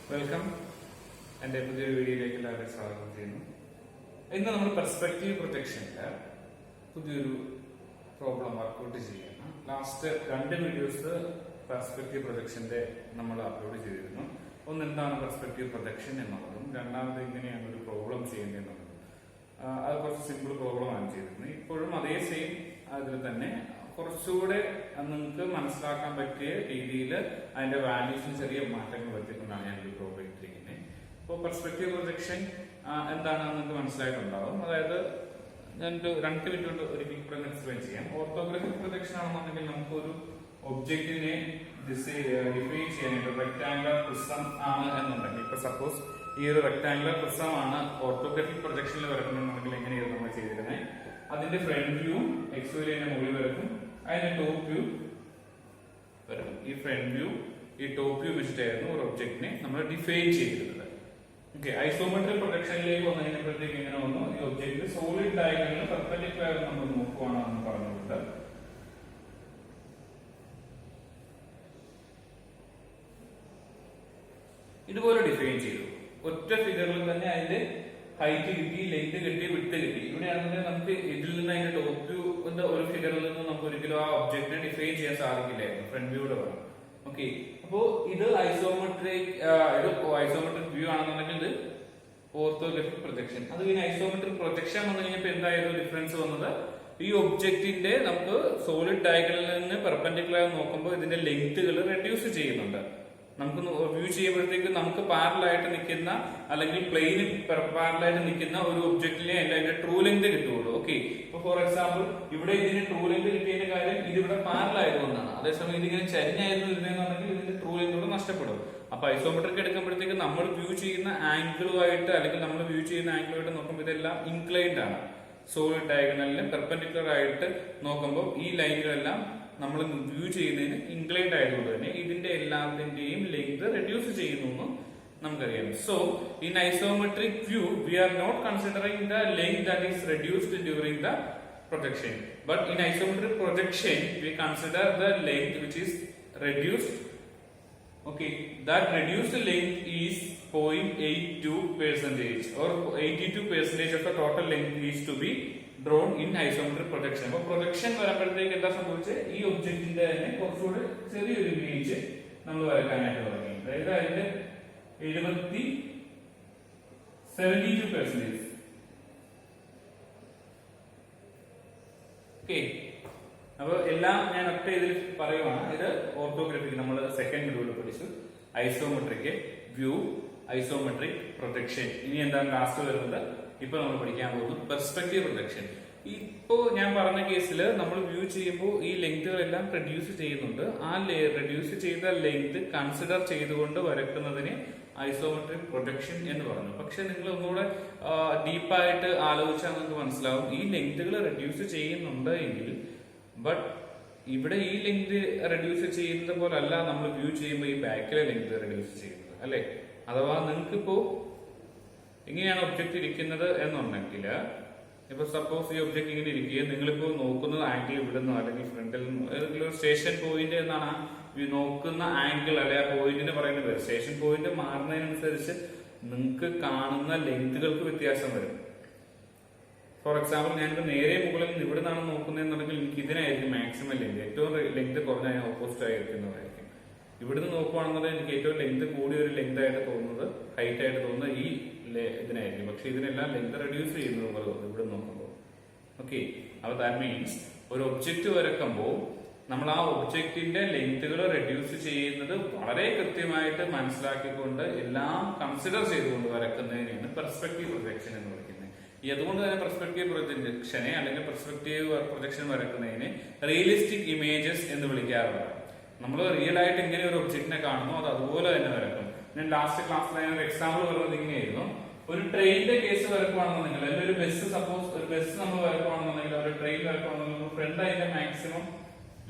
Welcome. എൻ്റെ പുതിയൊരു വീഡിയോയിലേക്ക് എല്ലാവരും സ്വാഗതം ചെയ്യുന്നു. ഇന്ന് നമ്മൾ പെർസ്പെക്റ്റീവ് പ്രൊജക്ഷനില് പുതിയൊരു പ്രോബ്ലം വർക്ക്ഔട്ട് ചെയ്യണം. ലാസ്റ്റ് 2 വീഡിയോസ് പെർസ്പെക്റ്റീവ് പ്രൊജക്ഷന്റെ നമ്മൾ അപ്ലോഡ് ചെയ്തിരുന്നു. ഒന്ന് എന്താണ് പെർസ്പെക്റ്റീവ് പ്രൊജക്ഷൻ എന്നുള്ളതും, രണ്ടാമത് എങ്ങനെയാണ് ഒരു പ്രോബ്ലം ചെയ്യേണ്ടത് എന്നുള്ളതും. അത് കുറച്ച് സിമ്പിൾ പ്രോബ്ലം ആണ് ചെയ്തിരുന്നത്. ഇപ്പോഴും അതേ സെയിം അതിൽ തന്നെ കുറച്ചുകൂടെ നിങ്ങൾക്ക് മനസ്സിലാക്കാൻ പറ്റിയ രീതിയിൽ അതിന്റെ വാല്യൂസിന് ചെറിയ മാറ്റങ്ങൾ വരുത്തിക്കൊണ്ടാണ് ഞാൻ ഒരു പ്രോബ്ലം ഇട്ടിരിക്കുന്നത്. ഇപ്പോൾ പെർസ്പെക്റ്റീവ് പ്രൊജക്ഷൻ എന്താണെന്ന് നിങ്ങൾക്ക് മനസ്സിലായിട്ടുണ്ടാവും. അതായത് ഞാൻ 2 മിനിറ്റ് കൊണ്ട് ഒരു ക്ലിക്ക് എക്സ്പ്ലെയിൻ ചെയ്യാം. ഓർത്തോഗ്രാഫിക് പ്രൊജക്ഷൻ ആണെന്നുണ്ടെങ്കിൽ നമുക്കൊരു ഒബ്ജക്റ്റിനെ ഡിഫൈൻ ചെയ്യാനായിട്ട് റെക്ടാംഗുലർ പ്രിസം ആണ് എന്നുണ്ടെങ്കിൽ, ഇപ്പൊ സപ്പോസ് ഈ ഒരു റെക്ടാംഗുലർ പ്രിസം ആണ് ഓർത്തോഗ്രാഫിക് പ്രൊജക്ഷനിൽ വരണമെന്നുണ്ടെങ്കിൽ എങ്ങനെയാണ് നമ്മൾ ചെയ്തിരുന്നത്? അതിന്റെ ഫ്രണ്ട് വ്യൂ എക്സ് വൈലിന്റെ മുകളിൽ വരക്കും, അതിന്റെ ടോപ്പ് വ്യൂ വരും. ഈ ഫ്രണ്ട് വ്യൂ ഈ ടോപ്പ് വ്യൂ വെച്ചിട്ടായിരുന്നു ഒരു ഒബ്ജക്റ്റിനെ നമ്മൾ ഡിഫൈൻ ചെയ്തിരുന്നത്. ഓക്കെ, ഐസോമെട്രിക് പ്രൊജക്ഷനിലേക്ക് വന്നു കഴിഞ്ഞപ്പോഴത്തേക്ക് എങ്ങനെ വന്നു? ഈ ഒബ്ജക്റ്റ് സോളിഡ് ഡയഗണലിന് പെർപെൻഡിക്കുലർ നമ്മൾ നോക്കുവാണെന്ന് പറഞ്ഞുകൊണ്ട് ഇതുപോലെ ഡിഫൈൻ ചെയ്തു. ഒറ്റ ഫിഗറിൽ തന്നെ അതിന്റെ ഹൈറ്റ് കിട്ടി, ലെങ്ത് കിട്ടി, വിഡ്ത് കിട്ടി. ഇവിടെയാണെങ്കിൽ നമുക്ക് ഇതിൽ നിന്ന് അതിന്റെ ടോപ്പ് വ്യൂ ഒരു ഫിഗറിൽ നിന്ന് നമുക്ക് ഒരിക്കലും ആ ഒബ്ജക്റ്റിനെ ഡിഫൈൻ ചെയ്യാൻ സാധിക്കില്ലായിരുന്നു. ഫ്രണ്ട് വ്യൂടെ വേണം. ഓക്കെ, അപ്പോ ഇത് ഐസോമെട്രിക് വ്യൂ ആണെന്നുണ്ടെങ്കിൽ ഇത് ഓർത്തോഗ്രാഫിക് പ്രൊജക്ഷൻ. അത് പിന്നെ ഐസോമെട്രിക് പ്രൊജക്ഷൻ വന്നു കഴിഞ്ഞപ്പോൾ എന്തായിരുന്നു ഡിഫറൻസ് വന്നത്? ഈ ഒബ്ജക്റ്റിന്റെ നമുക്ക് സോളിഡ് ഡയഗണലിൽ നിന്ന് പെർപെൻഡിക്കുലർ നോക്കുമ്പോൾ ഇതിന്റെ ലെങ്ത്തുകൾ റെഡ്യൂസ് ചെയ്യുന്നുണ്ട്. നമുക്ക് വ്യൂ ചെയ്യുമ്പോഴത്തേക്ക് നമുക്ക് പാരലായിട്ട് നിൽക്കുന്ന അല്ലെങ്കിൽ പ്ലെയിന് പാരലായിട്ട് നിൽക്കുന്ന ഒരു ഒബ്ജക്റ്റിനെ അതിന്റെ ട്രൂ ലെങ്ത് കിട്ടുള്ളൂ. ഓക്കെ, ഇപ്പൊ ഫോർ എക്സാമ്പിൾ ഇവിടെ ഇതിന് ട്രൂ ലെങ്ത് കിട്ടിയതിന്റെ കാര്യം ഇതിവിടെ പാരലായതുകൊണ്ടാണ്. അതേസമയം ഇതിങ്ങനെ ചരിഞ്ഞായിരുന്നു ഇരുന്നെന്നുണ്ടെങ്കിൽ ഇതിന്റെ ട്രൂ ലെങ്ത് കൂടെ നഷ്ടപ്പെടും. അപ്പൊ ഐസോമെട്രിക് എടുക്കുമ്പോഴത്തേക്ക് നമ്മൾ വ്യൂ ചെയ്യുന്ന ആംഗിളുമായിട്ട് അല്ലെങ്കിൽ നമ്മൾ വ്യൂ ചെയ്യുന്ന ആംഗിളുമായിട്ട് നോക്കുമ്പോൾ ഇതെല്ലാം ഇൻക്ലൈൻഡ് ആണ്. സോളിഡ് ഡയഗണലിന് പെർപെൻഡിക്കുലർ ആയിട്ട് നോക്കുമ്പോൾ ഈ ലൈനുകളെല്ലാം നമ്മൾ വ്യൂ ചെയ്യുന്നതിന് ഇൻക്ലൈൻഡ് ആയതുകൊണ്ട് തന്നെ ഇതിന്റെ എല്ലാത്തിന്റെയും ലെങ്ത് റെഡ്യൂസ് ചെയ്യുന്നു എന്ന് നമുക്കറിയാം. So in isometric view we are not considering the length that is reduced during the projection, but in isometric projection we consider the length which is reduced. Okay, that reduced length is 0.82% or 82% of the total length is to be drawn in isometric projection. അപ്പോൾ projection വരുമ്പോഴത്തേക്ക് എന്താ സംഭവിച്ചത്? ഈ ഒബ്ജക്റ്റിന്റെ തന്നെ കുറച്ചുകൂടി ചെറിയൊരു image നമ്മൾ വരക്കാനായിട്ട് തുടങ്ങി. അതായത് അതിന്റെ 72%. ഓക്കെ, അപ്പൊ എല്ലാം ഞാൻ ഒറ്റ ഇതിൽ പറയുവാണ്. ഇത് ഓർത്തോഗ്രാഫിക് നമ്മൾ സെക്കൻഡ് വീഡിയോയിൽ പഠിച്ചു. Isometric view, isometric projection. ഇനി എന്താണ് ലാസ്റ്റ് വരുന്നത്? ഇപ്പൊ നമ്മൾ പഠിക്കാൻ പോകുന്നത് പെർസ്പെക്റ്റീവ് പ്രൊജക്ഷൻ. ഇപ്പോ ഞാൻ പറഞ്ഞ കേസിൽ നമ്മൾ വ്യൂ ചെയ്യുമ്പോൾ ഈ ലെങ്തുകളെല്ലാം റെഡ്യൂസ് ചെയ്യുന്നുണ്ട്. ആ റെഡ്യൂസ് ചെയ്ത ലെങ്ത് കൺസിഡർ ചെയ്തുകൊണ്ട് വരക്കുന്നതിന് ഐസോമെട്രിക് പ്രൊജക്ഷൻ എന്ന് പറഞ്ഞു. പക്ഷെ നിങ്ങൾ ഒന്നുകൂടെ ഡീപ്പായിട്ട് ആലോചിച്ചാൽ നിങ്ങൾക്ക് മനസ്സിലാവും ഈ ലെങ്തുകൾ റെഡ്യൂസ് ചെയ്യുന്നുണ്ട് എങ്കിൽ, ബട്ട് ഇവിടെ ഈ ലെങ്ത് റെഡ്യൂസ് ചെയ്യുന്നത് പോലെ അല്ല നമ്മൾ വ്യൂ ചെയ്യുമ്പോൾ ഈ ബാക്കിലെ ലെങ്ത് റെഡ്യൂസ് ചെയ്യുന്നത്, അല്ലെ? അഥവാ നിങ്ങൾക്കിപ്പോ ഇങ്ങനെയാണ് ഒബ്ജക്റ്റ് ഇരിക്കുന്നത് എന്നുണ്ടെങ്കിൽ, ഇപ്പൊ സപ്പോസ് ഈ ഒബ്ജക്റ്റ് ഇങ്ങനെ ഇരിക്കുകയും നിങ്ങളിപ്പോ നോക്കുന്നത് ആംഗിൾ ഇവിടെ നിന്നോ അല്ലെങ്കിൽ ഫ്രണ്ടിൽ നിന്നോ ഏതെങ്കിലും ഒരു സ്റ്റേഷൻ പോയിന്റ് എന്നാണ് നോക്കുന്ന ആംഗിൾ അല്ലെ ആ പോയിന്റിന് പറയുന്നത്. സ്റ്റേഷൻ പോയിന്റ് മാറുന്നതിനനുസരിച്ച് നിങ്ങൾക്ക് കാണുന്ന ലെങ്തുകൾക്ക് വ്യത്യാസം വരും. ഫോർ എക്സാമ്പിൾ ഞാനിപ്പോ നേരെ മുകളിൽ നിന്ന് ഇവിടെ നിന്നാണ് നോക്കുന്നതെന്നുണ്ടെങ്കിൽ എനിക്ക് ഇതിനായിരിക്കും മാക്സിമം ലെങ്ത്. ഏറ്റവും ലെങ്ത് കുറഞ്ഞ ഓപ്പോസിറ്റ് ആയിരിക്കുന്നതായിരിക്കും. ഇവിടുന്ന് നോക്കുവാണെന്നുണ്ടെങ്കിൽ എനിക്ക് ഏറ്റവും ലെങ്ത് കൂടിയ ഒരു ലെങ്ത് ആയിട്ട് തോന്നുന്നത്, ഹൈറ്റ് ആയിട്ട് തോന്നുന്നത് ഈ ഇതിനായിരിക്കും. പക്ഷെ ഇതിനെല്ലാം ലെങ്ത് റെഡ്യൂസ് ചെയ്യുന്നത് പോലെ തോന്നും ഇവിടെ നോക്കുമ്പോൾ. ഓക്കെ, അപ്പൊ ദാറ്റ് മീൻസ് ഒരു ഒബ്ജക്റ്റ് വരക്കുമ്പോൾ നമ്മൾ ആ ഒബ്ജക്റ്റിന്റെ ലെങ്തുകൾ റെഡ്യൂസ് ചെയ്യുന്നത് വളരെ കൃത്യമായിട്ട് മനസ്സിലാക്കിക്കൊണ്ട് എല്ലാം കൺസിഡർ ചെയ്തുകൊണ്ട് വരക്കുന്നതിനാണ് പെർസ്പെക്റ്റീവ് പ്രൊജക്ഷൻ എന്ന് വിളിക്കുന്നത്. അതുകൊണ്ട് തന്നെ പെർസ്പെക്റ്റീവ് പ്രൊജക്ഷനെ അല്ലെങ്കിൽ പെർസ്പെക്റ്റീവ് പ്രൊജക്ഷൻ വരക്കുന്നതിന് റിയലിസ്റ്റിക് ഇമേജസ് എന്ന് വിളിക്കാറുണ്ട്. നമ്മൾ റിയൽ ആയിട്ട് എങ്ങനെ ഒരു ഒബ്ജക്റ്റിനെ കാണുന്നു അത് അതുപോലെ തന്നെ വരക്കും. ഞാൻ ലാസ്റ്റ് ക്ലാസ്സിൽ ഞാൻ ഒരു എക്സാമ്പിൾ പറഞ്ഞത് ഇങ്ങനെയായിരുന്നു. ഒരു ട്രെയിനിന്റെ കേസ് വരക്കുവാണെന്നുണ്ടെങ്കിൽ, അല്ലെങ്കിൽ ഒരു ബസ്, സപ്പോസ് ഒരു ബസ് നമ്മൾ വരക്കുവാണെന്നുണ്ടെങ്കിൽ, ഒരു ട്രെയിൻ വരക്കുവാണെന്നുണ്ടെങ്കിൽ ഫ്രണ്ട് അതിന്റെ മാക്സിമം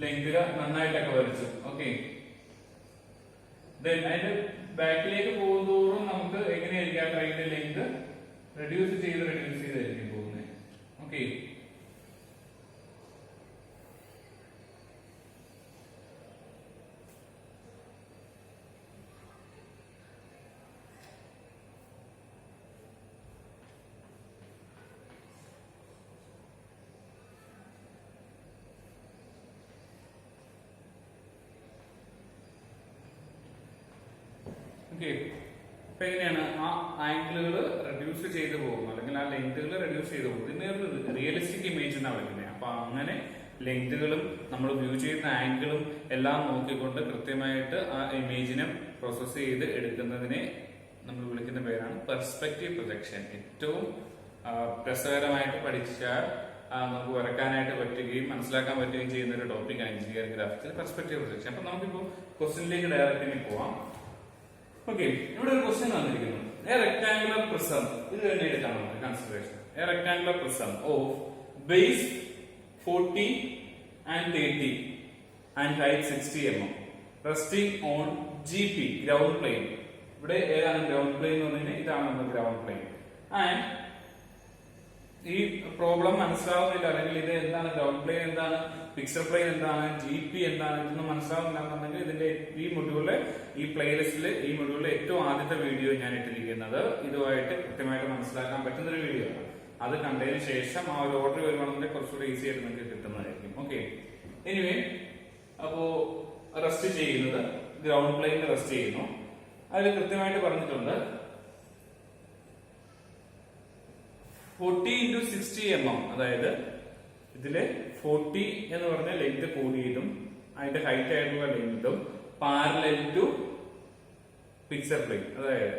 ലെങ്ത് നന്നായിട്ടൊക്കെ വരച്ചു. ഓക്കെ, അതിന്റെ ബാക്കിലേക്ക് പോകുന്തോറും നമുക്ക് എങ്ങനെയായിരിക്കും ട്രെയിനിന്റെ ലെങ്ത് റെഡ്യൂസ് ചെയ്തായിരിക്കും പോകുന്നത്. Okay, okay. അപ്പൊ എങ്ങനെയാണ് ആ ആംഗിളുകൾ റെഡ്യൂസ് ചെയ്ത് പോകുന്നു, അല്ലെങ്കിൽ ആ ലെങ്തുകൾ റെഡ്യൂസ് ചെയ്ത് പോകുന്നു. ഇതിനൊരു റിയലിസ്റ്റിക് ഇമേജ് എന്നാണ് വിളിക്കുന്നത്. അപ്പൊ അങ്ങനെ ലെങ്തുകളും നമ്മൾ വ്യൂ ചെയ്യുന്ന ആംഗിളും എല്ലാം നോക്കിക്കൊണ്ട് കൃത്യമായിട്ട് ആ ഇമേജിനെ പ്രോസസ് ചെയ്ത് എടുക്കുന്നതിനെ നമ്മൾ വിളിക്കുന്ന പേരാണ് പെർസ്പെക്റ്റീവ് പ്രൊജക്ഷൻ. ഏറ്റവും രസകരമായിട്ട് പഠിച്ചാൽ നമുക്ക് വരക്കാനായിട്ട് പറ്റുകയും മനസ്സിലാക്കാൻ പറ്റുകയും ചെയ്യുന്ന ഒരു ടോപ്പിക്കാണ് എഞ്ചിനീയറിംഗ് ഗ്രാഫിക്സിൽ പെർസ്പെക്റ്റീവ് പ്രൊജക്ഷൻ. അപ്പൊ നമുക്കിപ്പോ ക്വസ്റ്റ്യനിലേക്ക് ഡയറക്റ്റ് പോവാം. ഓക്കെ, ഇവിടെ ഒരു ക്വസ്റ്റ്യൻ തന്നിരിക്കുന്നു. എ റെക്ടാങ്കുലർ പ്രിസം, ഇത് തന്നെ എടുക്കാം consideration. A rectangular prism of base 40 and 30 and height 60 mm resting on GP ground plane. ഇവിടെ ഏതാണ് ഗ്രൗണ്ട് പ്ലെയിൻ എന്ന് പറഞ്ഞാൽ ഇതാണ് നമ്മുടെ ഗ്രൗണ്ട് പ്ലെയിൻ. ആൻഡ് ഈ പ്രോബ്ലം മനസ്സിലാവുന്നില്ല, അല്ലെങ്കിൽ ഇത് എന്താണ് ഗ്രൗണ്ട് പ്ലെയിൻ, എന്താണ് പിക്ചർ പ്ലെയിൻ, എന്താണ് GP എന്താണ്, ഇതൊന്നും മനസ്സിലാവുന്നില്ല എന്നുണ്ടെങ്കിൽ ഇതിന്റെ ഈ മൊഡ്യൂളിലെ ഈ പ്ലേലിസ്റ്റിൽ ഈ മൊഡ്യൂളിലെ ഏറ്റവും ആദ്യത്തെ വീഡിയോ ഞാൻ ഇട്ടിരിക്കുന്നത് ഇതുമായിട്ട് കൃത്യമായിട്ട് മനസ്സിലാക്കാൻ പറ്റുന്ന ഒരു വീഡിയോ ആണ്. അത് കണ്ടതിന് ശേഷം ആ ഒരു ഓർഡർ വരുവാണെങ്കിൽ കുറച്ചുകൂടി ഈസി ആയിട്ട് നിങ്ങൾക്ക് കിട്ടുന്നതായിരിക്കും. ഓക്കെ, എനിവേ, അപ്പോ റെസ്റ്റ് ചെയ്യുന്നത് ഗ്രൗണ്ട് പ്ലെയിനിൽ റെസ്റ്റ് ചെയ്യുന്നു. അതിൽ കൃത്യമായിട്ട് പറഞ്ഞിട്ടുണ്ട് 40 into 60 mm, അതായത് ഇതിലെ 40 എന്ന് പറഞ്ഞ ലെങ്ത് കൂടിയതും അതിന്റെ ഹൈറ്റ് ആയിട്ടുള്ള ലെങ്തും പാരലൽ ടു പിക്ചർ പ്ലെയിൻ. അതായത്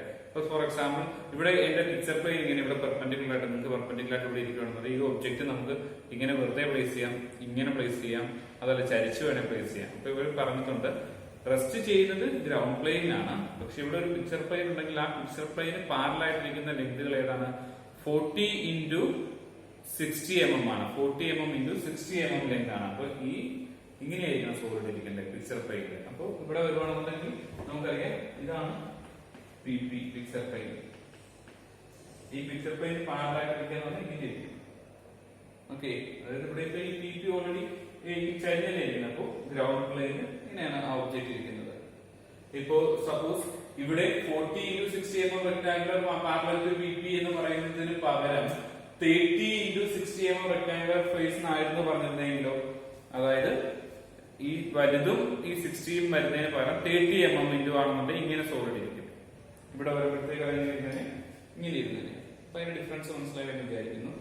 ഫോർ എക്സാമ്പിൾ ഇവിടെ എന്റെ പിക്ചർ പ്ലെയിൻ ഇങ്ങനെ ഇവിടെ പെർപെൻഡിക്കുലർ ആയിട്ട്, നിങ്ങൾക്ക് പെർപെൻഡിക്കുലർ ആയിട്ട് ഇവിടെ ഇരിക്കുകയാണെന്നുണ്ടെങ്കിൽ ഈ ഒബ്ജക്റ്റ് നമുക്ക് ഇങ്ങനെ വെറുതെ പ്ലേസ് ചെയ്യാം, ഇങ്ങനെ പ്ലേസ് ചെയ്യാം, അതല്ല ചരിച്ചു വേണേൽ പ്ലേസ് ചെയ്യാം. അപ്പൊ ഇവർ പറഞ്ഞിട്ടുണ്ട് റെസ്റ്റ് ചെയ്യുന്നത് ഗ്രൗണ്ട് പ്ലെയിനാണ്. പക്ഷെ ഇവിടെ ഒരു പിക്ചർ പ്ലെയിൻ ഉണ്ടെങ്കിൽ ആ പിക്ചർ പ്ലെയിന് പാരലായിട്ടിരിക്കുന്ന ലെങ്തുകൾ ഏതാണ്? 40 into 60 mm ആണ്. 40 mm into 60 mm ലെങ്ത് ആണ്. അപ്പൊ ഈ ഇങ്ങനെയായിരിക്കണം സോളിഡ് ഇരിക്കേണ്ടത് പിക്ചർ പ്ലെയിനിൽ. അപ്പൊ ഇവിടെ വരുവാണെന്നുണ്ടെങ്കിൽ നമുക്കറിയാം ഇതാണ് PP പിക്ചർ പ്ലെയിൻ. ഈ പിക്ചർ പ്ലെയിൻ പാരലായിട്ടിരിക്കുന്നത് ഇങ്ങനെ ഇരിക്കും. ഓക്കെ, അതായത് ഇവിടെ ഇപ്പൊ ഈ PP ഓൾറെഡി ചരിഞ്ഞിരിക്കുന്നത്. അപ്പോ ഗ്രൗണ്ട് പ്ലെയിന് ഇങ്ങനെയാണ് ആ ഒബ്ജക്ട് ഇരിക്കുന്നത്. ഇപ്പോ സപ്പോസ് ഇവിടെ 40 into 60 mm rectangular parallel to PP എന്ന് പറയുന്നതിന് പകരം 30 into 60 mm റെക്ടാങ്കുലർ ഫേസ് ആയിരുന്നു പറഞ്ഞിരുന്നെങ്കിലോ, അതായത് ഈ വലുതും ഈ 60 വരുന്നതിന് പകരം 30 mm ഇൻറ്റു ആണെന്നുണ്ടെങ്കിൽ ഇങ്ങനെ സോളിഡ് ഇരിക്കും. ഇവിടെ വരുമ്പോഴത്തേക്ക് ഇങ്ങനെ ഇരുന്നേ. അപ്പൊ അതിന്റെ ഡിഫറൻസ് മനസ്സിലാക്കാൻ വിചാരിക്കുന്നു.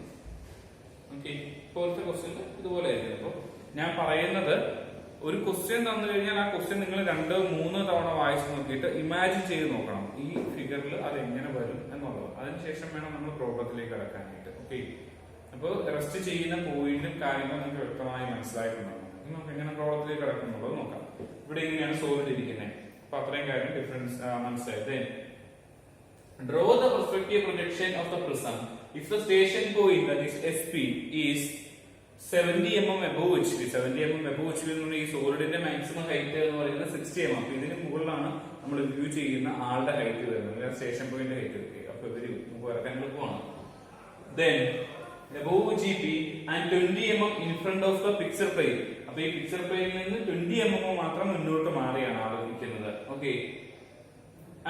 ഓക്കെ, ഇപ്പോഴത്തെ ക്വസ്റ്റ്യൻ ഇതുപോലെ ആയിരിക്കും. അപ്പൊ ഞാൻ പറയുന്നത് ഒരു ക്വസ്റ്റ്യൻ തന്നു കഴിഞ്ഞാൽ ആ ക്വസ്റ്റ്യൻ നിങ്ങൾ 2-3 തവണ വായിച്ചു നോക്കിയിട്ട് ഇമാജിൻ ചെയ്ത് നോക്കണം ഈ ഫിഗറിൽ അത് എങ്ങനെ വരും എന്നുള്ളത്. അതിനുശേഷം വേണം നമ്മൾ പ്രോബ്ലത്തിലേക്ക് കടക്കാനായിട്ട്. ഓക്കെ, അപ്പോൾ റെസ്റ്റ് ചെയ്യുന്ന പോയിന്റും കാര്യങ്ങളും നമുക്ക് വ്യക്തമായി മനസ്സിലായിട്ടുണ്ടാകും. നമുക്ക് എങ്ങനെ പ്രോബ്ലത്തിലേക്ക് കടക്കുന്നുള്ളത് നോക്കാം. ഇവിടെ ഇങ്ങനെയാണ് സോളിഡ് ഇരിക്കുന്നത്. അപ്പൊ അത്രയും കാര്യം ഡിഫറൻസ് മനസ്സിലായത്. Draw the perspective projection of the prism if the station point that is SP is 70 mm above HP. 70 mm above HP ഈ സോളിഡിന്റെ മാക്സിമം ഹൈറ്റ് എന്ന് പറയുന്നത് 60 mm. അപ്പൊ ഇതിന് മുകളിലാണ് നമ്മൾ വ്യൂ ചെയ്യുന്ന ആളുടെ ഹൈറ്റ് വരുന്നത്, സ്റ്റേഷൻ പോയിന്റ് ഹൈറ്റ്. അപ്പൊ ഇവര് നമുക്ക് വരക്കാൻ എളുപ്പമാണ്. Then above GP and 20 mm in front of the picture plane. അപ്പൊ ഈ പിക്ചർ പ്ലെയിനിൽ നിന്ന് 20 mm മാത്രം മുന്നോട്ട് മാറിയാണ് ആൾ ഇരിക്കുന്നത്. Okay,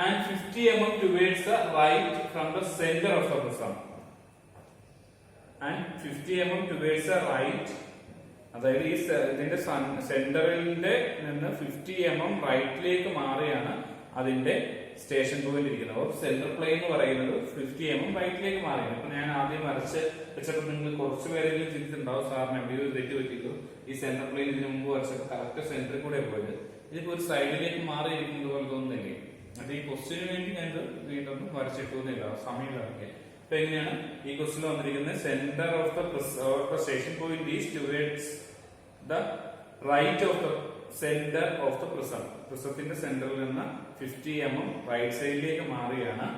and 50 mm towards the right from the center of the prism. And 50 mm towards the right, അതായത് ഈ ഇതിന്റെ സെന്ററിന്റെ നിന്ന് 50 mm റൈറ്റിലേക്ക് മാറിയാണ് അതിന്റെ സ്റ്റേഷൻ പോയിന്റ് ഇരിക്കുന്നത്. അപ്പോൾ സെന്റർ പ്ലെയിൻ എന്ന് പറയുന്നത് 50 mm റൈറ്റിലേക്ക് മാറിയാണ്. അപ്പൊ ഞാൻ ആദ്യം വരച്ച് വെച്ചപ്പോൾ നിങ്ങൾ കുറച്ച് പേരെങ്കിലും ചിന്തിച്ചിട്ടുണ്ടാവും, സാറിന് എവിടെയോ തെറ്റ് പറ്റിയിട്ടു. ഈ സെന്റർ പ്ലെയിൻ ഇതിന് മുമ്പ് വരച്ചപ്പോൾ കറക്റ്റ് സെന്ററിൽ കൂടെ പോയത്. ഇതിപ്പോ ഒരു സൈഡിലേക്ക് മാറിയിരിക്കുന്നത് പോലെ തോന്നുന്നില്ലേ? അത് ഈ ക്വസ്റ്റിന് വേണ്ടി ഞാനിത് വീണ്ടും വരച്ചിട്ടൊന്നുമില്ല, സമയമില്ല. അപ്പൊ എങ്ങനെയാണ് ഈ ക്വസ്റ്റ്യൻ വന്നിരിക്കുന്നത്? Centre of the station point is towards the right of the centre of the prism. പ്രിസത്തിന്റെ സെന്ററിൽ നിന്ന് 50 mm റൈറ്റ് സൈഡിലേക്ക് മാറിയാണ്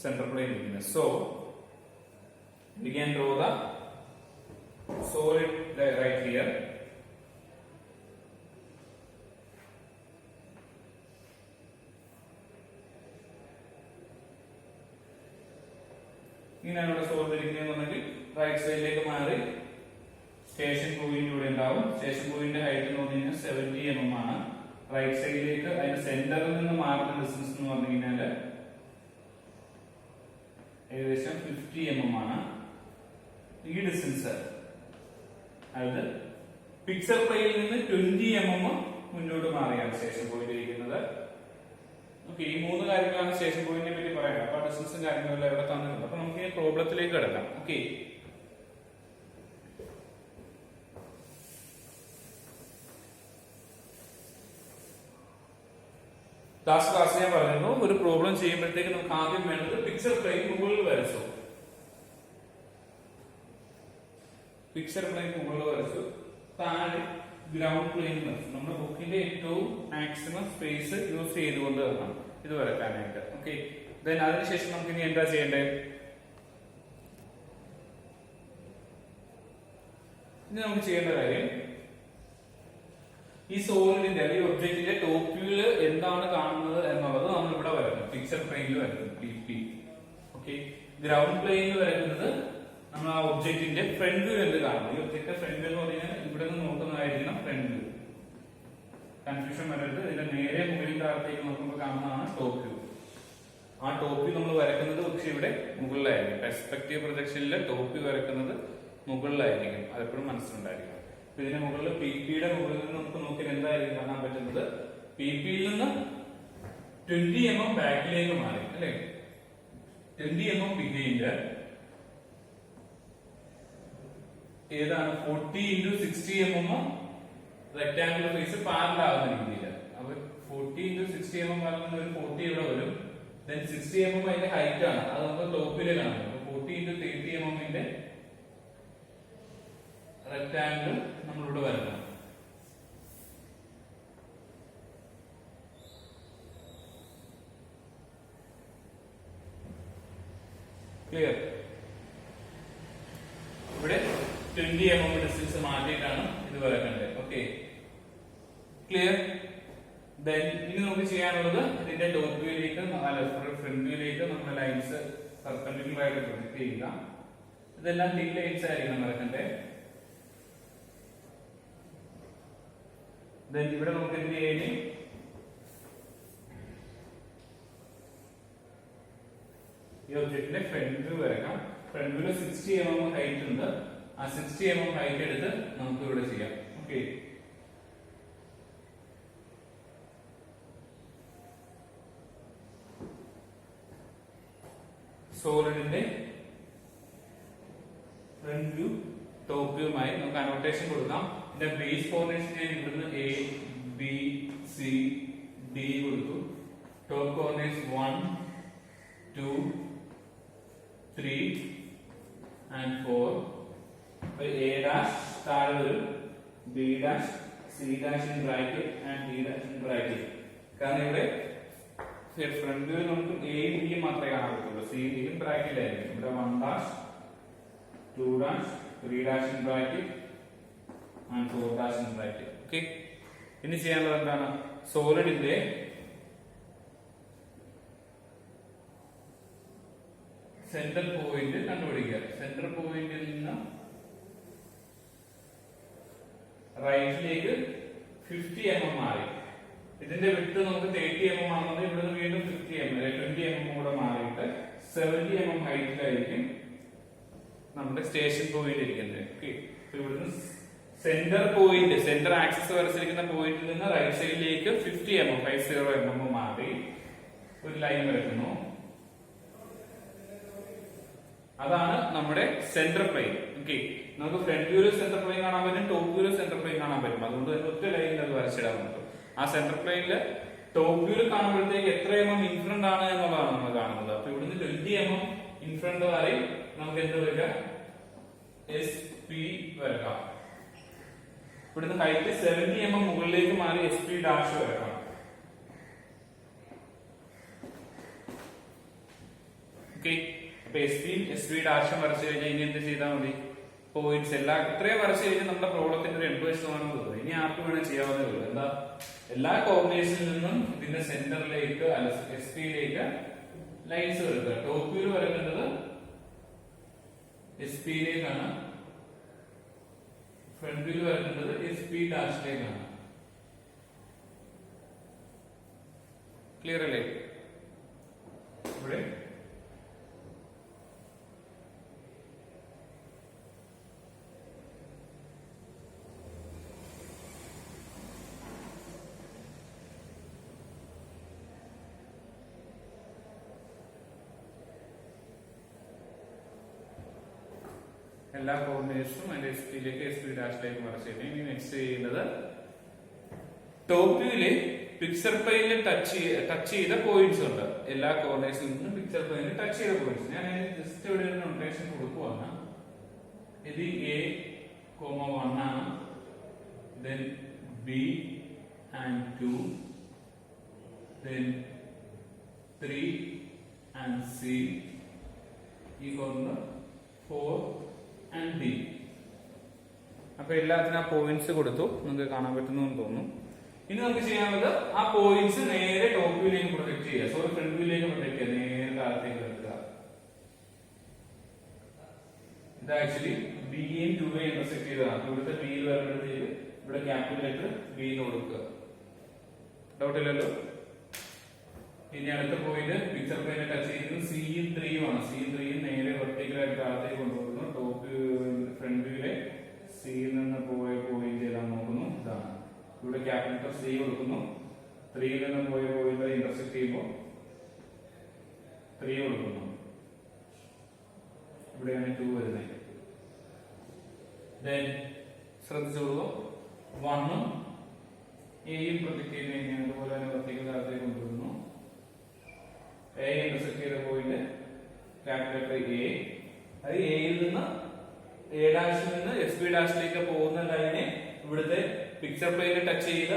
സെന്റർ പ്ലെയിൻ ഇരിക്കുന്നത്. So we can draw the solid right here. ഇങ്ങനെയാണ് ഇവിടെ സോൾവ് ഇരിക്കുന്നതെന്നുണ്ടെങ്കിൽ റൈറ്റ് സൈഡിലേക്ക് മാറി സ്റ്റേഷൻ പോയിന്റ് ഇവിടെ ഉണ്ടാവും. സ്റ്റേഷൻ പോയിന്റ് ഹൈറ്റ് എന്ന് പറഞ്ഞു കഴിഞ്ഞാൽ 70 mm ആണ്. റൈറ്റ് സൈഡിലേക്ക് അതിന്റെ സെന്ററിൽ നിന്ന് മാറുന്ന ഡിസ്റ്റൻസ് എന്ന് പറഞ്ഞു കഴിഞ്ഞാൽ ഏകദേശം 50 mm ആണ്. ഈ ഡിസ്റ്റൻസ് അതായത് പിക്ചർ പ്ലെയിനിൽ നിന്ന് 20 mm മുന്നോട്ട് മാറിയാണ് സ്റ്റേഷൻ പോയിന്റ് ഇരിക്കുന്നത്. ഓക്കെ, ഓക്കെ, ഈ 3 കാര്യങ്ങളാണ് സ്റ്റേഷൻ പോയിന്റിനെ പറ്റി പറയുന്നത്. അപ്പൊ ഡിസ്റ്റൻസും കാര്യങ്ങളെല്ലാം ഇവിടെ തന്നിട്ടുണ്ട്. അപ്പൊ നമുക്ക് ഈ പ്രോബ്ലത്തിലേക്ക് കിടക്കാം. ഓക്കെ, ലാസ്റ്റ് ക്ലാസ് ഞാൻ പറഞ്ഞിരുന്നു, ഒരു പ്രോബ്ലം ചെയ്യുമ്പോഴത്തേക്ക് നമുക്ക് ആദ്യം വേണ്ടത് പിക്ചർ പ്ലെയിൻ മുകളിൽ വരച്ചു. പിക്ചർ പ്ലെയിൻ മുകളിൽ വരച്ചു, താഴെ ഗ്രൗണ്ട് പ്ലെയിൻ വരച്ചു. നമ്മുടെ ബുക്കിന്റെ ഏറ്റവും മാക്സിമം സ്പേസ് യൂസ് ചെയ്തുകൊണ്ട് വേണം ഇത് വരയ്ക്കാനായിട്ട്. ഓക്കെ, ദെൻ അതിനുശേഷം നമുക്ക് ഇനി എന്താ ചെയ്യേണ്ടത്? ഇനി നമുക്ക് ചെയ്യേണ്ട കാര്യം, ഈ സോളിഡിന്റെ അല്ലെങ്കിൽ ഒബ്ജക്റ്റിന്റെ ടോപ്പ് വ്യൂല് എന്താണ് കാണുന്നത് എന്നുള്ളത് നമ്മൾ ഇവിടെ വരണം. പിക്ചർ പ്ലെയിനിൽ വരയ്ക്കുന്നത് PP. ഓക്കെ, ഗ്രൗണ്ട് പ്ലെയിനിൽ വരയ്ക്കുന്നത് നമ്മൾ ആ ഒബ്ജക്റ്റിന്റെ ഫ്രണ്ട് വ്യൂ എന്ത് കാണുന്നു. ഈ ഒബ്ജക്റ്റിന്റെ ഫ്രണ്ട് വ്യൂ എന്ന് പറഞ്ഞാൽ ഇവിടെ നിന്ന് നോക്കുന്നതായിരിക്കണം ഫ്രണ്ട് വ്യൂ. കൺഫ്യൂഷൻ വരരുത്. ഇതിന്റെ നേരെ മുകളിൽ താഴത്തേക്ക് നോക്കുമ്പോൾ കാണുന്നതാണ് ടോപ്പ് വ്യൂ. ആ ടോപ്പ് വ്യൂ നമ്മൾ വരയ്ക്കുന്നത് പക്ഷെ ഇവിടെ മുകളിലായിരിക്കും. പെർസ്പെക്റ്റീവ് പ്രൊജക്ഷനിൽ ടോപ്പ് വ്യൂ വരയ്ക്കുന്നത് മുകളിലായിരിക്കും. അതെപ്പോഴും മനസ്സിലുണ്ടായിരിക്കും. ഇതിന്റെ മുകളിൽ PP-യുടെ മുകളിൽ നിന്ന് നമുക്ക് നോക്കിയാൽ എന്തായിരിക്കും കാണാൻ പറ്റുന്നത്? PP-യിൽ നിന്ന് 20 mm ബാക്കിലേക്ക് മാറി അല്ലെ, 20 mm ബിഹൈൻഡ് ഏതാണ് 40 × 60 mm റെക്ടാംഗുലർ ഫേസ് പാരലൽ ആകുന്ന രീതിയിൽ. അപ്പൊ 40 × 60 mm പറയുന്ന ഒരു 40 ഇവിടെ വരും. ദെൻ 60 mm അതിന്റെ ഹൈറ്റ് ആണ്, അത് നമുക്ക് ടോപ്പില് കാണാം. 40 × 30 mm റെക്ടാംഗിൾ നമ്മളിവിടെ വരണം. ക്ലിയർ? ഇവിടെ 20 mm ഡിസ്റ്റൻസ് മാറ്റിയിട്ടാണ് ഇത് വരക്കേണ്ടത്. Okay, clear? ദെൻ ഇനി നമുക്ക് ചെയ്യാനുള്ളത് ഇതിന്റെ ടോപ്പ് വ്യൂയിലേക്ക് ഫ്രണ്ട് വ്യൂയിലേക്ക് നമ്മുടെ ലൈൻസ് പെർപെൻഡിക്കുലർ ആയിട്ട് പ്രൊജക്ട് ചെയ്യുക. ഇതെല്ലാം ടി ലൈൻസ് ആയിരിക്കണം വരക്കേണ്ടത്. ദെൻ ഇവിടെ നമുക്ക് എന്ത് ചെയ്യും? ഈ ഒബ്ജക്റ്റിന്റെ ഫ്രണ്ട് വ്യൂ വരക്കാം. ഫ്രണ്ട് വ്യൂല് 60 mm ഹൈറ്റ് ഉണ്ട്. ആ 60 mm ഹൈറ്റ് എടുത്ത് നമുക്ക് ഇവിടെ ചെയ്യാം. ഓക്കെ, സോളിഡിന്റെ ഫ്രണ്ട് വ്യൂ ടോപ്പ് വ്യൂമായി നമുക്ക് അനോട്ടേഷൻ കൊടുക്കാം. ഇതിന്റെ ബേസ് കോർഡിനേഷൻ ഞാൻ ഇവിടുന്ന് ABCD കൊടുത്തു. Top coordinates 1 2 3 and 4. A' താഴെ വരും, B' C' in bracket and D' in bracket. കാരണം ഇവിടെ ഫ്രണ്ട് വ്യൂ നമുക്ക് A B മാത്രമേ കാണാൻ പറ്റുള്ളൂ. C D in bracket ആയിരിക്കും. ഇവിടെ 1' 2' 3' in bracket and 4' in bracket. Okay, ഇനി ചെയ്യാനുള്ളത് എന്താണ്? സോളിഡിന്റെ സെന്റർ പോയിന്റ് കണ്ടുപിടിക്കുക. സെന്റർ പോയിന്റിൽ നിന്ന് റൈറ്റിലേക്ക് 50 mm മാറി. ഇതിന്റെ വിട്ട് നമുക്ക് 30 mm ആണെന്നത് ഇവിടുന്ന് വീണ്ടും 50 mm 20 mm കൂടെ മാറിയിട്ട് 70 mm ഹൈറ്റിലായിരിക്കും നമ്മുടെ സ്റ്റേഷൻ പോയിന്റ് ഇരിക്കുന്നത്. ഓക്കെ, ഇവിടുന്ന് സെന്റർ പോയിന്റ്, സെന്റർ ആക്സിസ് വരച്ചിരിക്കുന്ന പോയിന്റിൽ നിന്ന് റൈറ്റ് സൈഡിലേക്ക് 50 mm 50 mm മാറി ഒരു ലൈൻ വരയ്ക്കുന്നു. അതാണ് നമ്മുടെ സെന്റർ പ്ലെയിൻ. ഓക്കെ, നമുക്ക് ഫ്രണ്ട് വ്യൂല് സെന്റർ പ്ലെയിൻ കാണാൻ പറ്റും, ടോപ്പ് വ്യൂല് സെന്റർ പ്ലെയിൻ കാണാൻ പറ്റും. അതുകൊണ്ട് തന്നെ ഒറ്റ ലൈനിൽ അത് വരച്ചിടാൻ പറ്റും. ആ സെന്റർ പ്ലെയിനില് ടോപ്പ് വ്യൂല് കാണുമ്പോഴത്തേക്ക് എത്ര mm ഇൻഫ്രണ്ട് ആണ് എന്നുള്ളതാണ് നമ്മൾ കാണുന്നത്. അപ്പൊ ഇവിടുന്ന് 20 mm ഇൻഫ്രണ്ട് വരെ നമുക്ക് എന്ത് വരയ്ക്കാം? SP വരക്കാം. ഇവിടുന്ന് ഹൈറ്റ് 70 mm മുകളിലേക്ക് മാറി SP' വരക്കാം. ഓക്കെ, അപ്പൊ SP' വരച്ചു കഴിഞ്ഞാൽ ഇനി എന്ത് ചെയ്താൽ മതി? പോയിന്റ്സ് എല്ലാം ഇത്രയും വരച്ചു കഴിഞ്ഞാൽ നമ്മുടെ പ്രോബ്ലത്തിന്റെ ഒരു 80% തീർന്നു. ഇനി ആർക്ക് വേണം ചെയ്യാവുന്നേ ഉള്ളൂ. എന്താ, എല്ലാ കോമ്പിനേഷനിൽ നിന്നും ഇതിന്റെ സെന്ററിലേക്ക് SP-യിലേക്ക് ലൈൻസ് വരക്കുക. ടോപ്പ് വ്യൂ വരേണ്ടത് SP-യിലേക്കാണ്, ഫ്രണ്ട് വ്യൂ വരേണ്ടത് SP'-ലേക്കാണ്. ക്ലിയർ അല്ലേ? ഇവിടെ എല്ലാ കോർഡിനേറ്റ്സും അതിന്റെ എസ് പിയിലേക്ക് എസ് പി ഡാഷിലേക്ക് മറച്ച് ചെയ്യണം. ഇനി നെക്സ്റ്റ് ചെയ്യുന്നത് ടോപ്പ് വ്യൂവില് പിക്ചർ പ്ലെയിനിൽ ടച്ച് ചെയ്ത പോയിന്റ്സ് ഉണ്ട്. എല്ലാ കോർഡിനേറ്റ്സിൽ നിന്നും പിക്ചർ പ്ലെയിനിൽ ടച്ച് ചെയ്ത പോയിന്റ്സ്. ഞാൻ ജസ്റ്റ് ഇവിടെ ഒരു നൊട്ടേഷൻ കൊടുക്കുവാണ്. ഇത് A,1 ആണ്. Then B and 2, then 3 and C, ഈ കോർണർ 4 and D. അപ്പൊ എല്ലാത്തിനും ആ പോയിന്റ്സ് കൊടുത്തു. നിങ്ങൾക്ക് കാണാൻ പറ്റുന്നു എന്ന് തോന്നുന്നു. ഇനി നമുക്ക് ചെയ്യാനുള്ളത് ആ പോയിന്റ്സ് നേരെ ടോപ്പ് വ്യൂയിലേക്ക് പ്രൊജക്ട് ചെയ്യുക. സോറി, ഫ്രണ്ട് വ്യൂയിലേക്ക് പ്രൊജക്ട് ചെയ്യുക. നേരെ താഴത്തേക്ക് വെക്കുക. ഇത് ആക്ച്വലി B യും 2 യും ഇന്റർസെക്ട് ചെയ്തതാണ്. ഇവിടുത്തെ B വരുമ്പോഴത്തേക്ക് ഇവിടെ ക്യാപിറ്റൽ ലെറ്റർ B എന്ന് കൊടുക്കുക. ഡൗട്ട് ഇല്ലല്ലോ? ഇനി അടുത്ത പോയിന്റ് പിക്ചർ പ്ലെയിനിൽ ടച്ച് ചെയ്യുന്നത് C യും 3 യും ആണ്. C യും 3 യും നേരെ വെർട്ടിക്കലായിട്ട് താഴത്തേക്ക് കൊണ്ടുപോകുന്നു. ടോപ്പ് ഫ്രണ്ട് വ്യൂയിലെ C യിൽ നിന്ന് പോയ പോയിന്റ് ഏതാണെന്ന് നോക്കുന്നു. ഇതാണ്. ഇവിടെ ക്യാപിറ്റൽ ലെറ്റർ C കൊടുക്കുന്നു. 3 യിൽ നിന്ന് പോയ പോയിന്റ് ഇന്റർസെക്ട് ചെയ്യുമ്പോൾ 3 കൊടുക്കുന്നു. ഇവിടെയാണ് 2 വരുന്നത്. Then ശ്രദ്ധിച്ചോളൂ, 1 ഉം A യും പ്രൊജക്ട് ചെയ്ത് കഴിഞ്ഞാൽ അതുപോലെ തന്നെ പ്രത്യേക താഴത്തേക്ക് കൊണ്ടുവരുന്നു. A ഇന്റർസെക്ട് ചെയ്ത പോയിന്റ് ക്യാപിറ്റൽ ലെറ്റർ A. അത് A യിൽ നിന്ന് A ഡാഷിൽ നിന്ന് എസ് ബി ഡാഷിലേക്ക് പോകുന്ന ലൈനെ ഇവിടുത്തെ പിക്ചർ പ്ലെയിനിൽ ടച്ച് ചെയ്ത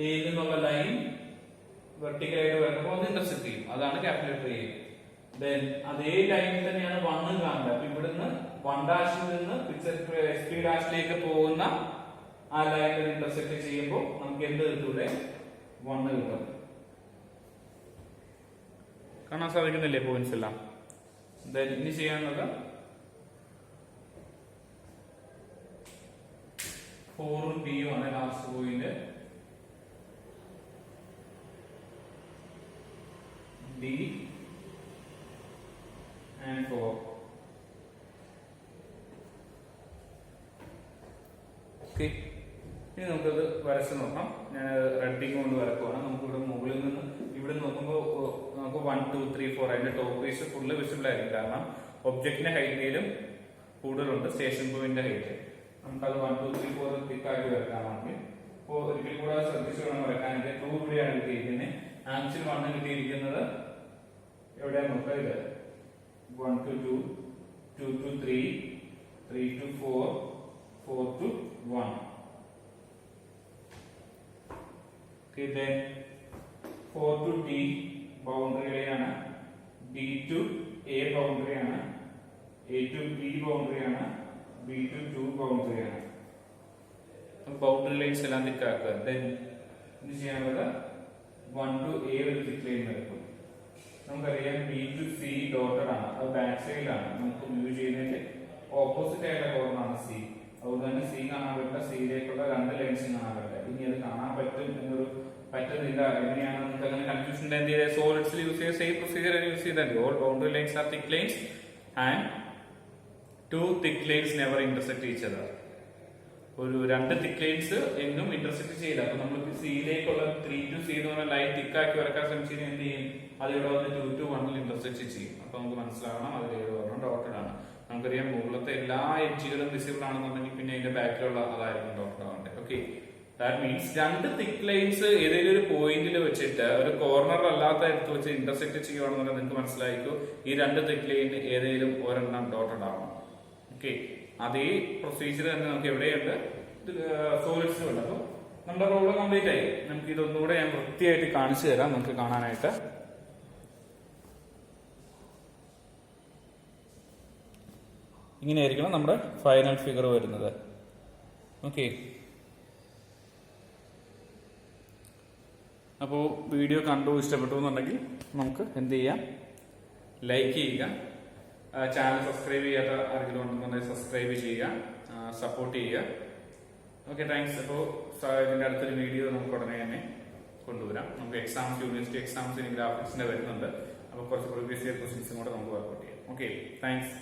A യിൽ നിന്നുള്ള ലൈൻ വെർട്ടിക്കലായിട്ട് വരുമ്പോൾ അത് ഇന്റർസെക്ട് ചെയ്യും. അതാണ് ക്യാപിറ്റൽ ലെറ്റർ A. Then അതേ ലൈനിൽ തന്നെയാണ് 1 കാണുന്നത്. അപ്പൊ ഇവിടുന്ന് 1 ഡാഷിൽ നിന്ന് പിക്ചർ എസ് പി ഡാഷിലേക്ക് പോകുന്ന ആ ലൈനിൽ ഇന്റർസെക്ട് ചെയ്യുമ്പോൾ നമുക്ക് എന്ത് കിട്ടൂടെ? 1 കിട്ടും. കാണാൻ സാധിക്കുന്നില്ലേ പോയിന്റ്സ് എല്ലാം? ഇനി ചെയ്യാനുള്ളത് 4 ഉം B യും ആണ് last point. D and 4. Okay, ഇനി നമുക്കത് വരച്ച് നോക്കാം. ഞാൻ റെഡിങ് കൊണ്ട് വരക്കുവാണ്. നമുക്ക് ഇവിടെ മുകളിൽ നിന്ന് ഇവിടെ നോക്കുമ്പോൾ നമുക്ക് 1 2 3 4 അതിന്റെ ടോപ്പ് പീസ് ഫുള്ള് വിസിബിൾ ആയിരിക്കും. കാരണം ഒബ്ജക്റ്റിന്റെ ഹൈറ്റിലും കൂടുതലുണ്ട് സ്റ്റേഷൻ പോയിന്റിന്റെ ഹൈറ്റ്. നമുക്കത് 1 2 3 4 തിക്കാക്കി വരക്കാമെങ്കിൽ ഇപ്പോൾ ഒരിക്കൽ കൂടെ ശ്രദ്ധിച്ചു വേണം വരക്കാനായിട്ട്. 2 ഇവിടെയാണ് കിട്ടിയിരിക്കുന്നത്. ആക്ച്വൽ 1 കിട്ടിയിരിക്കുന്നത് എവിടെയാണ് നോക്കുക? ഇത് 1 to 2, 2 to 3, 3 to 4, 4 to 1. Okay, then 4 to D boundary line ആണ്. D to A boundary ആണ്. A to B boundary ആണ്. B to 2 boundary ആണ്. ബൗണ്ടറി ലൈൻസ് എല്ലാം തിക്കാക്കുക. Then ഇത് ചെയ്യാനുള്ളത് 1 to A ഒരു തിക്ക് ലൈൻ എടുക്കും. നമുക്കറിയാം B to C ഡോട്ടഡ് ആണ്. അത് ബാക്ക് സൈഡിലാണ്. നമുക്ക് വ്യൂ ചെയ്യുന്നതിന്റെ ഓപ്പോസിറ്റ് ആയിട്ടുള്ള കോർണറാണ് C. അതുകൊണ്ട് തന്നെ C കാണാൻ പറ്റില്ല. സിയിലേക്കുള്ള 2 ലൈൻസും കാണാൻ പറ്റില്ല. ഇനി അത് കാണാൻ പറ്റും എന്നൊരു പറ്റുന്നില്ല. എങ്ങനെയാണ് നമുക്ക് അങ്ങനെ കൺഫ്യൂഷൻ എന്ത് ചെയ്തത്? സോളിഡ്സിൽ യൂസ് ചെയ്ത സെയിം പ്രൊസീജിയർ യൂസ് ചെയ്താൽ all boundary lines are thick lines and 2 thick lines never intersect each other. ഒരു 2 തിക്ക് ലൈൻസ് എങ്ങും ഇന്റർസെക്ട് ചെയ്യില്ല. അപ്പൊ നമ്മൾ സിയിലേക്കുള്ള 3 to C എന്ന് പറഞ്ഞ ലൈൻ തിക്കാക്കി വരക്കാൻ ശ്രമിച്ചാൽ എന്ത് ചെയ്യും? അത് ഇവിടെ വന്ന് 2 to 1 ഇന്റർസെക്ട് ചെയ്യും. അപ്പൊ നമുക്ക് മനസ്സിലാവണം അതിൽ ഏത് പറഞ്ഞാൽ ഡോട്ടഡ് ആണ്. നമുക്കറിയാം മുകളിലത്തെ എല്ലാ എഡ്ജുകളും വിസിബിൾ ആണെന്നുണ്ടെങ്കിൽ പിന്നെ അതിന്റെ ബാക്കിലുള്ള അതായിരിക്കും ഡോട്ടഡ് ആവേണ്ടത്. Okay, that means 2 thick lines ഏതെങ്കിലും ഒരു പോയിന്റിൽ വെച്ചിട്ട് ഒരു കോർണർ അല്ലാത്ത എടുത്ത് വെച്ച് ഇന്റർസെക്ട് ചെയ്യുകയാണെന്നുണ്ടെങ്കിൽ നിങ്ങൾക്ക് മനസ്സിലായിരിക്കും ഈ 2 തിക്ക് ലൈൻ ഏതെങ്കിലും ഒരെണ്ണം ഡോട്ടഡ് ആവണം. ഓക്കെ, അതേ പ്രൊസീജിയർ തന്നെ നമുക്ക് എവിടെയുണ്ട്? സോളിഡ്സിലുണ്ട്. അപ്പൊ നമ്മുടെ റോള് കംപ്ലീറ്റ് ആയി. നമുക്ക് ഇതൊന്നുകൂടെ ഞാൻ വൃത്തിയായിട്ട് കാണിച്ചു തരാം നമുക്ക് കാണാനായിട്ട്. ഇങ്ങനെയായിരിക്കണം നമ്മുടെ ഫൈനൽ ഫിഗർ വരുന്നത്. ഓക്കെ, അപ്പോൾ വീഡിയോ കണ്ടു ഇഷ്ടപ്പെട്ടു എന്നുണ്ടെങ്കിൽ നമുക്ക് എന്ത് ചെയ്യാം? ലൈക്ക് ചെയ്യുക. ചാനൽ സബ്സ്ക്രൈബ് ചെയ്യാത്ത ആരെങ്കിലും ഉണ്ടെന്നുണ്ടെങ്കിൽ സബ്സ്ക്രൈബ് ചെയ്യുക, സപ്പോർട്ട് ചെയ്യുക. Okay, thanks. അപ്പോൾ ഇതിൻ്റെ അടുത്തൊരു വീഡിയോ നമുക്ക് ഉടനെ തന്നെ കൊണ്ടുവരാം. നമുക്ക് എക്സാംസ്, യൂണിവേഴ്സിറ്റി എക്സാംസ് ഇനി ഗ്രാഫിക്സിന്റെ വരുന്നുണ്ട്. അപ്പോൾ കുറച്ച് പ്രീവിയസ് ഇയർ ക്വസ്റ്റ്യൻസും കൂടെ നമുക്ക് വർക്ക്ഔട്ട് ചെയ്യാം. Okay, thanks.